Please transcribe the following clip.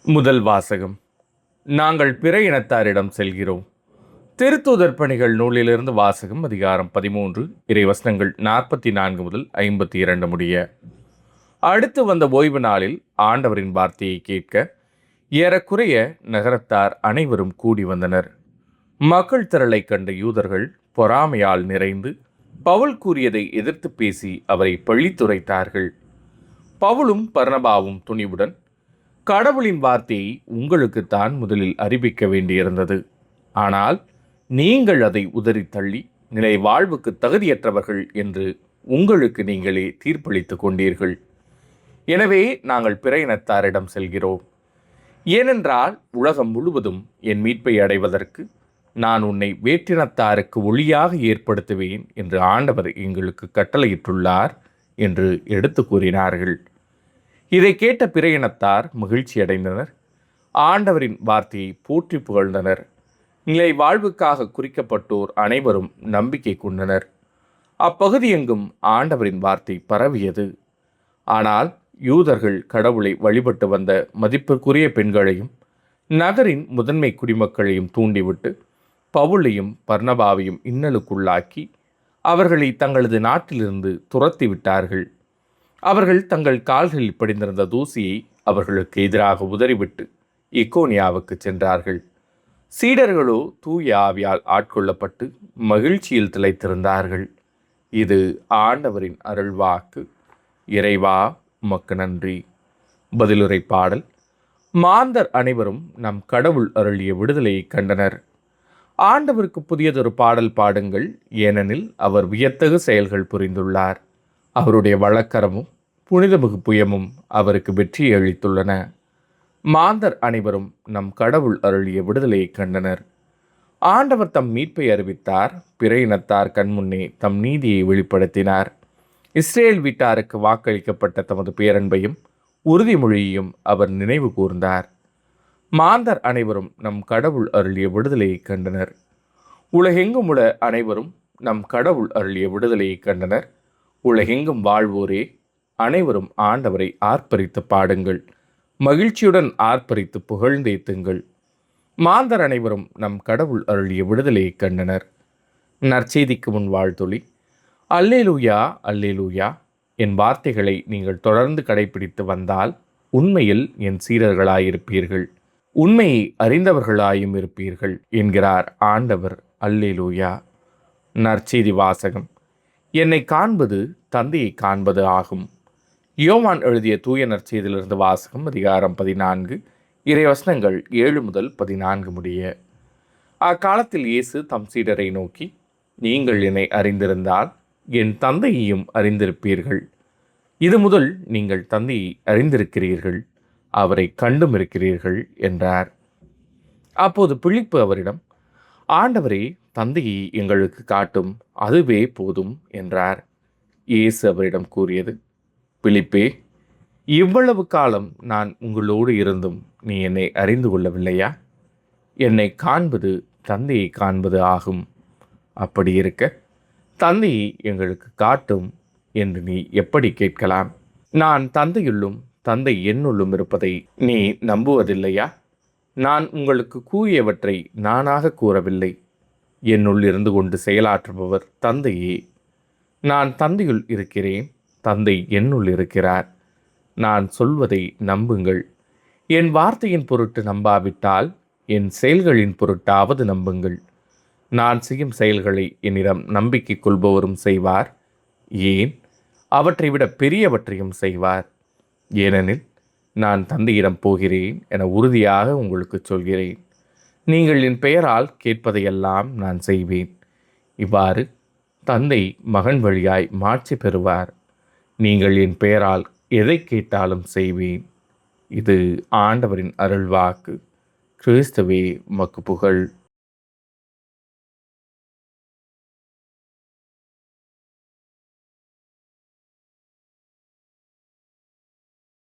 முதல் வாசகம். நாங்கள் பிற இனத்தாரிடம் செல்கிறோம். திருத்தூதர் பணிகள் நூலிலிருந்து வாசகம். அதிகாரம் 13, இறைவசனங்கள் 44 முதல் 52 முடிய. அடுத்து வந்த ஓய்வு நாளில் ஆண்டவரின் வார்த்தையை கேட்க ஏறக்குறைய நகரத்தார் அனைவரும் கூடி வந்தனர். மக்கள் திரளை கண்ட யூதர்கள் பொறாமையால் நிறைந்து பவுல் கூறியதை எதிர்த்து பேசி அவரை பழித்துரைத்தார்கள். பவுலும் பர்னபாவும் துணிவுடன், கடவுளின் வார்த்தையை உங்களுக்குத்தான் முதலில் அறிவிக்க வேண்டியிருந்தது. ஆனால் நீங்கள் அதை உதறி தள்ளி நிலை வாழ்வுக்கு தகுதியற்றவர்கள் என்று உங்களுக்கு நீங்களே தீர்ப்பளித்துக் கொண்டீர்கள். எனவே நாங்கள் பிற இனத்தாரிடம் செல்கிறோம். ஏனென்றால் உலகம் முழுவதும் என் மீட்பை அடைவதற்கு நான் உன்னை வேற்றினத்தாருக்கு ஒளியாக ஏற்படுத்துவேன் என்று ஆண்டவர் எங்களுக்கு கட்டளையிட்டுள்ளார் என்று எடுத்து கூறினார்கள். இதை கேட்ட பிற இனத்தார் மகிழ்ச்சி அடைந்தனர். ஆண்டவரின் வார்த்தையை போற்றி புகழ்ந்தனர். நிலை வாழ்வுக்காக குறிக்கப்பட்டோர் அனைவரும் நம்பிக்கை கொண்டனர். அப்பகுதி எங்கும் ஆண்டவரின் வார்த்தை பரவியது. ஆனால் யூதர்கள் கடவுளை வழிபட்டு வந்த மதிப்பிற்குரிய பெண்களையும் நகரின் முதன்மை குடிமக்களையும் தூண்டிவிட்டு பவுலையும் பர்னபாவையும் இன்னலுக்குள்ளாக்கி அவர்களை தங்களது நாட்டிலிருந்து துரத்தி விட்டார்கள். அவர்கள் தங்கள் கால்களில் படிந்திருந்த தூசியை அவர்களுக்கு எதிராக உதறிவிட்டு இக்கோனியாவுக்கு சென்றார்கள். சீடர்களோ தூய ஆவியால் ஆட்கொள்ளப்பட்டு மகிழ்ச்சியில் திளைத்திருந்தார்கள். இது ஆண்டவரின் அருள்வாக்கு. இறைவா உமக்கு நன்றி. பதிலுரை பாடல். மாந்தர் அனைவரும் நம் கடவுள் அருளிய விடுதலையை கண்டனர். ஆண்டவருக்கு புதியதொரு பாடல் பாடுங்கள், ஏனெனில் அவர் வியத்தகு செயல்கள் புரிந்துள்ளார். அவருடைய வழக்கரமும் புனிதமிகு புயமும் அவருக்கு வெற்றியை அளித்துள்ளன. மாந்தர் அனைவரும் நம் கடவுள் அருளிய விடுதலையை கண்டனர். ஆண்டவர் தம் மீட்பை அறிவித்தார். பிற இனத்தார் கண்முன்னே தம் நீதியை வெளிப்படுத்தினார். இஸ்ரேல் வீட்டாருக்கு வாக்களிக்கப்பட்ட தமது பேரன்பையும் உறுதிமொழியையும் அவர் நினைவு கூர்ந்தார். மாந்தர் அனைவரும் நம் கடவுள் அருளிய விடுதலையை கண்டனர். உலகெங்கும் உள்ள அனைவரும் நம் கடவுள் அருளிய விடுதலையை கண்டனர். உலகெங்கும் வாழ்வோரே அனைவரும் ஆண்டவரை ஆர்ப்பரித்து பாடுங்கள். மகிழ்ச்சியுடன் ஆர்ப்பரித்து புகழ்ந்தேத்துங்கள். மாந்தர் அனைவரும் நம் கடவுள் அருளிய விடுதலையை கண்டனர். நற்செய்திக்கு முன் வாழ்த்தொழி. அல்லேலூயா அல்லேலூயா. என் வார்த்தைகளை நீங்கள் தொடர்ந்து கடைபிடித்து வந்தால் உண்மையில் என் சீடர்களாயிருப்பீர்கள், உண்மையை அறிந்தவர்களாயும் இருப்பீர்கள் என்கிறார் ஆண்டவர். அல்லேலூயா. நற்செய்தி வாசகம். என்னை காண்பது தந்தையை காண்பது ஆகும். யோவான் எழுதிய தூய நற்செய்தியிலிருந்து வாசகம். அதிகாரம் 14, இறைவசனங்கள் 7 முதல் 14 முடிய. அக்காலத்தில் இயேசு தம் சீடரை நோக்கி, நீங்கள் என்னை அறிந்திருந்தால் என் தந்தையையும் அறிந்திருப்பீர்கள். இது முதல் நீங்கள் தந்தையை அறிந்திருக்கிறீர்கள், அவரை கண்டும் இருக்கிறீர்கள் என்றார். அப்போது பிலிப்பு அவரிடம், ஆண்டவரே, தந்தையை எங்களுக்கு காட்டும், அதுவே போதும் என்றார். இயேசு அவரிடம் கூறியது, பிலிப்பே, இவ்வளவு காலம் நான் உங்களோடு இருந்தும் நீ என்னை அறிந்து கொள்ளவில்லையா? என்னை காண்பது தந்தையை காண்பது ஆகும். அப்படி இருக்க தந்தையை எங்களுக்கு காட்டும் என்று நீ எப்படி கேட்கலாம்? நான் தந்தையுள்ளும் தந்தை என்னுள்ளும் இருப்பதை நீ நம்புவதில்லையா? நான் உங்களுக்கு கூறியவற்றை நானாக கூறவில்லை. என்னுள் இருந்து கொண்டு செயலாற்றுபவர் தந்தையே. நான் தந்தையுள் இருக்கிறேன், தந்தை என்னுள் இருக்கிறார். நான் சொல்வதை நம்புங்கள். என் வார்த்தையின் பொருட்டு நம்பாவிட்டால் என் செயல்களின் பொருட்டாவது நம்புங்கள். நான் செய்யும் செயல்களை என்னிடம் நம்பிக்கை கொள்பவரும் செய்வார், ஏன் அவற்றை விட பெரியவற்றையும் செய்வார். ஏனெனில் நான் தந்தையிடம் போகிறேன் என உறுதியாக உங்களுக்கு சொல்கிறேன். நீங்கள் என் பெயரால் கேட்பதையெல்லாம் நான் செய்வேன். இவ்வாறு தந்தை மகன் வழியாய் மாட்சி பெறுவார். நீங்கள் என் பெயரால் எதை கேட்டாலும் செய்வேன். இது ஆண்டவரின் அருள்வாக்கு. கிறிஸ்துவே உமக்கு புகழ்.